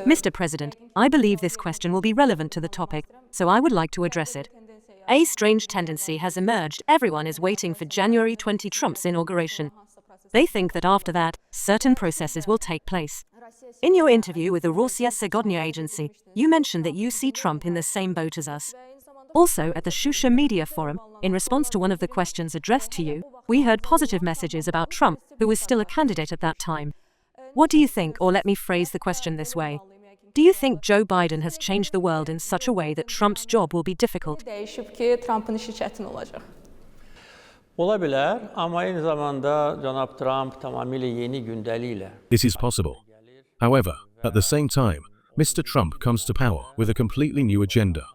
Mr. President, I believe this question will be relevant to the topic, so I would like to address it. A strange tendency has emerged. Everyone is waiting for January 20 Trump's inauguration. They think that after that, certain processes will take place. In your interview with the Russia Segodnya agency, you mentioned that you see Trump in the same boat as us. Also, at the Shusha Media Forum, in response to one of the questions addressed to you, we heard positive messages about Trump, who was still a candidate at that time. What do you think, or let me phrase the question this way? Do you think Joe Biden has changed the world in such a way that Trump's job will be difficult? Olabilir ama aynı zamanda Cənab Trump tamamilə yeni gündəliklə. It is possible. However, at the same time, Mr. Trump comes to power with a completely new agenda.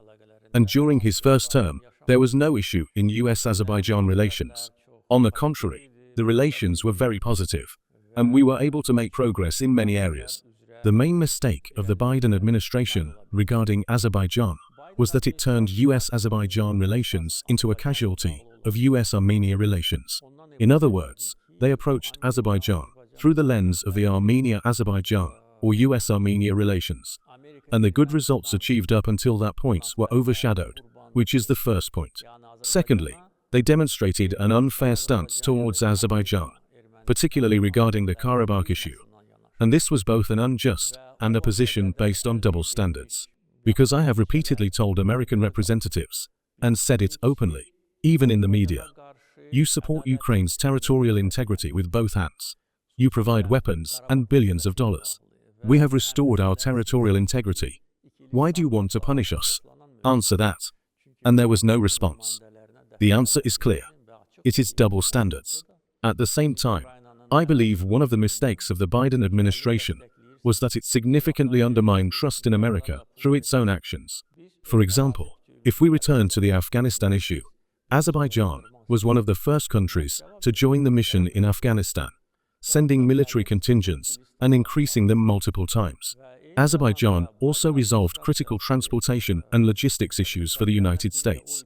And during his first term, there was no issue in US-Azerbaijan relations. On the contrary, the relations were very positive, and we were able to make progress in many areas. The main mistake of the Biden administration regarding Azerbaijan was that it turned US-Azerbaijan relations into a casualty of US-Armenia relations. In other words, they approached Azerbaijan through the lens of the Armenia-Azerbaijan or US-Armenia relations. And the good results achieved up until that point were overshadowed, which is the first point. Secondly, they demonstrated an unfair stance towards Azerbaijan, particularly regarding the Karabakh issue. And this was both an unjust and a position based on double standards. Because I have repeatedly told American representatives, and said it openly, even in the media, you support Ukraine's territorial integrity with both hands. You provide weapons and billions of dollars. We have restored our territorial integrity. Why do you want to punish us? Answer that. And there was no response. The answer is clear. It is double standards. At the same time, I believe one of the mistakes of the Biden administration was that it significantly undermined trust in America through its own actions. For example, if we return to the Afghanistan issue, Azerbaijan was one of the first countries to join the mission in Afghanistan, sending military contingents and increasing them multiple times. Azerbaijan also resolved critical transportation and logistics issues for the United States.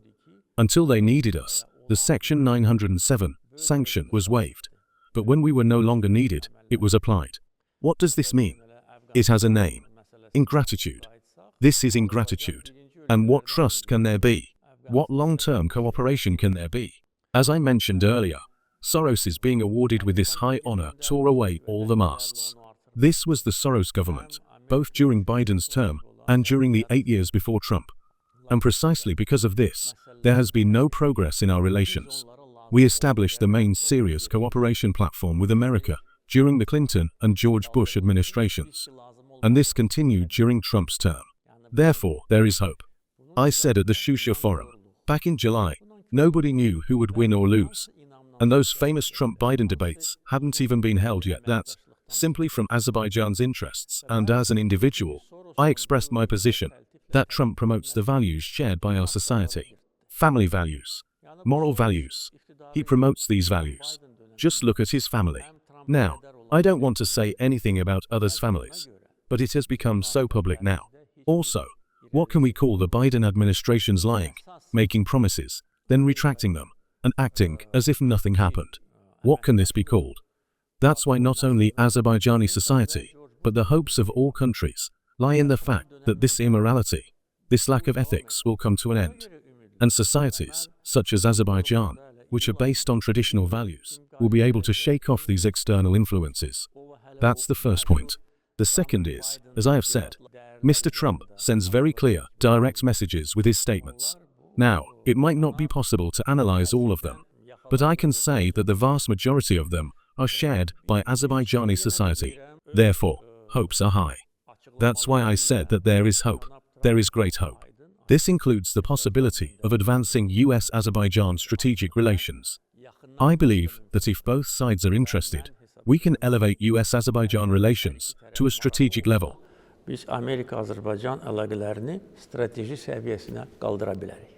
Until they needed us, the Section 907 sanction was waived. But when we were no longer needed, it was applied. What does this mean? It has a name. Ingratitude. This is ingratitude. And what trust can there be? What long-term cooperation can there be? As I mentioned earlier, Soros being awarded with this high honor tore away all the masts. This was the Soros government, both during Biden's term and during the 8 years before Trump. And precisely because of this, there has been no progress in our relations. We established the main serious cooperation platform with America during the Clinton and George Bush administrations. And this continued during Trump's term. Therefore, there is hope. I said at the Shusha Forum, back in July, nobody knew who would win or lose. And those famous Trump-Biden debates hadn't even been held yet. That, simply from Azerbaijan's interests and as an individual, I expressed my position that Trump promotes the values shared by our society. Family values. Moral values. He promotes these values. Just look at his family. Now, I don't want to say anything about others' families, but it has become so public now. Also, what can we call the Biden administration's lying, making promises, then retracting them, and acting as if nothing happened? What can this be called? That's why not only Azerbaijani society, but the hopes of all countries lie in the fact that this immorality, this lack of ethics will come to an end. And societies, such as Azerbaijan, which are based on traditional values, will be able to shake off these external influences. That's the first point. The second is, as I have said, Mr. Trump sends very clear, direct messages with his statements. Now, it might not be possible to analyze all of them, but I can say that the vast majority of them are shared by Azerbaijani society. Therefore, hopes are high. That's why I said that there is hope. There is great hope. This includes the possibility of advancing US-Azerbaijan strategic relations. I believe that if both sides are interested, we can elevate US-Azerbaijan relations to a strategic level. Biz Amerika-Azərbaycan əlaqələrini strateji səviyyəsinə qaldıra bilərik.